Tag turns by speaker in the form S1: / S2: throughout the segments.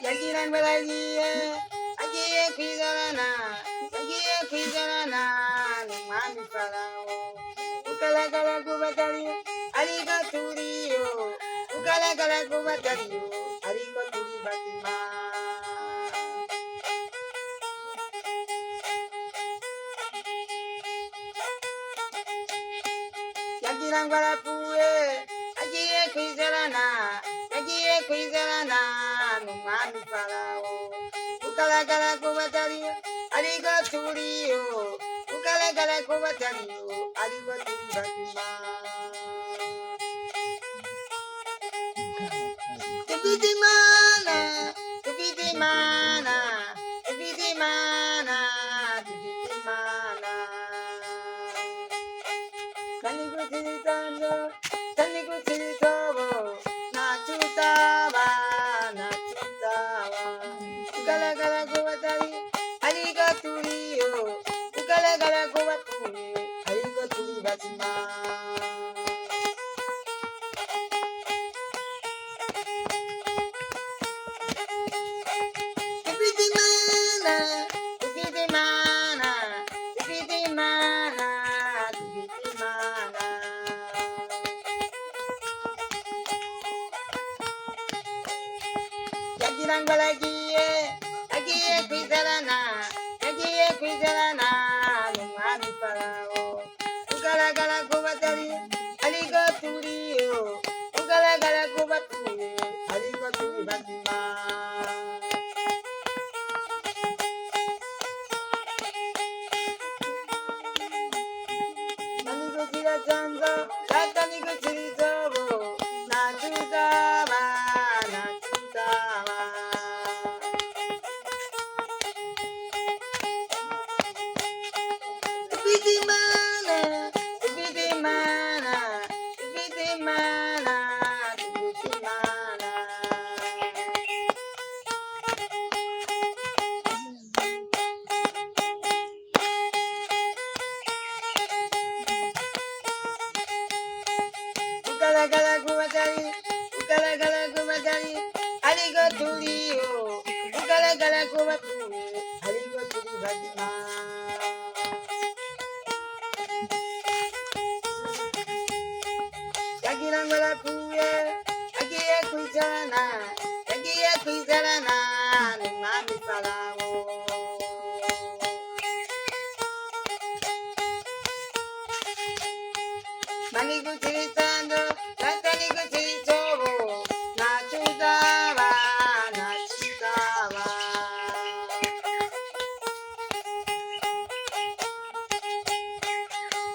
S1: yagira ngo aragiye agiye kwizarana yagiye kwizarana n'umwami farawo ugaragara ko batariyo ariko turiyo ugaragara ko batariyo ariko turi bazima yagira ngo arapfuye agiye kwizarana yagiye kwizarana n'umwami farawo ugaragara ko batariyo ariko turiyo ugaragara ko batariyo ariko turi bazima dufite imana dufite imana dufite imana dufite imana kandi gutsiritanzo kandi gutsiritobo ntacyo utaba ntacyo utaba ugaragara ko batari ariko turiyo ugaragara ko bapfuye ariko turi bazima dufite imana dufite imana dufite imana dufite imana yagira ngo aragiye agiye kwizarana yagiye kwizarana n'umwami farawo ugaragara ko batari ariko turiyo ugaragara ko bapfuye ariko turi bazima nanigo kiracanzo data nigo kirizobo ntacyo uzaba ntacyo uzaba dufite imana dufite imana dufite imana dufite imana ugaragara ko batari ugaragara ko batari ariko turiyo ugaragara ko bapfuye ariko turi bazima yagira ngo arapfuye agiye kwizarana yagiye kwizarana n'umwami farawo mani gutsiritando data ni gutsiritobo ntacyo uzaba ntacyo uzaba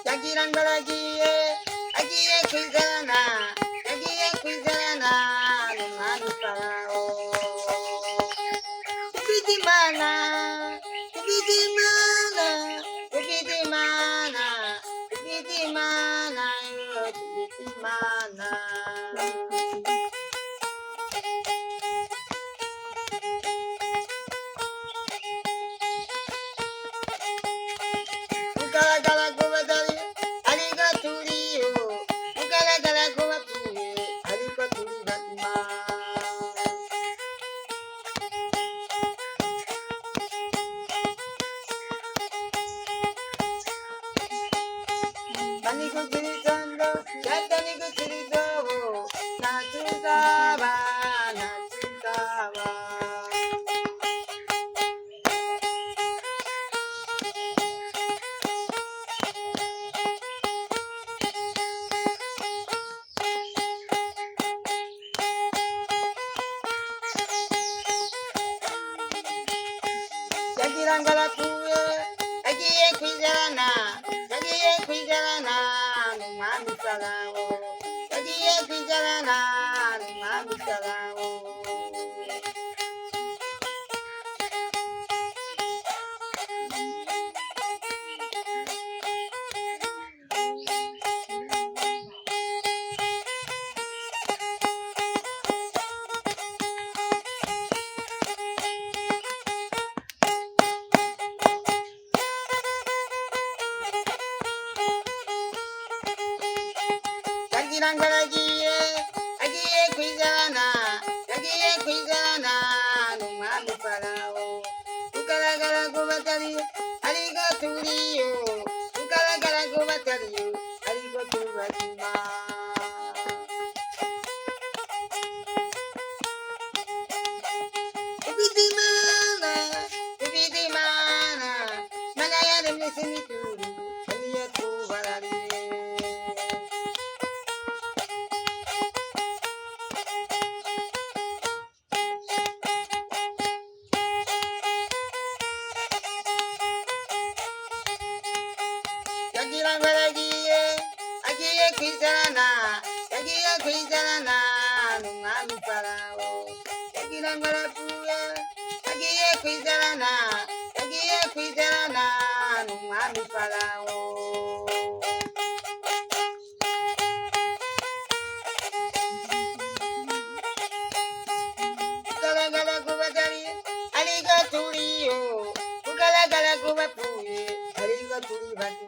S1: yagira ngo aragiye agiye kwizarana yagiye kwizarana n'umwami farawo dufite imana dufite imana dufite imana dufite imana dufite imana ugaragara ko batari ariko turiyo ugaragara ko bapfuye ariko turi bazima kandi gutsiritanzo data ni gutsiritobo ntacyo uzaba ntacyo uzaba yagira ngo arapfuye agiye kwizarana yagiye kwizarana n'umwami farawo yagiye kwizarana n'umwami farawo yagira ngo agiye kwizana n'umwami farawo kugaragara ko batariyo ariko turiyo kugaragara ko batariyo ariko turi bazima ufite imana mana yaremye simituru niyo tubarariye yagira ngo agiye kwizana n'umwami farawo yagira ngo arapfuye agiye kwizana n'umwami farawo kugaragara ko batari ariko turiyo kugaragara ko bapfuye ariko turi bazima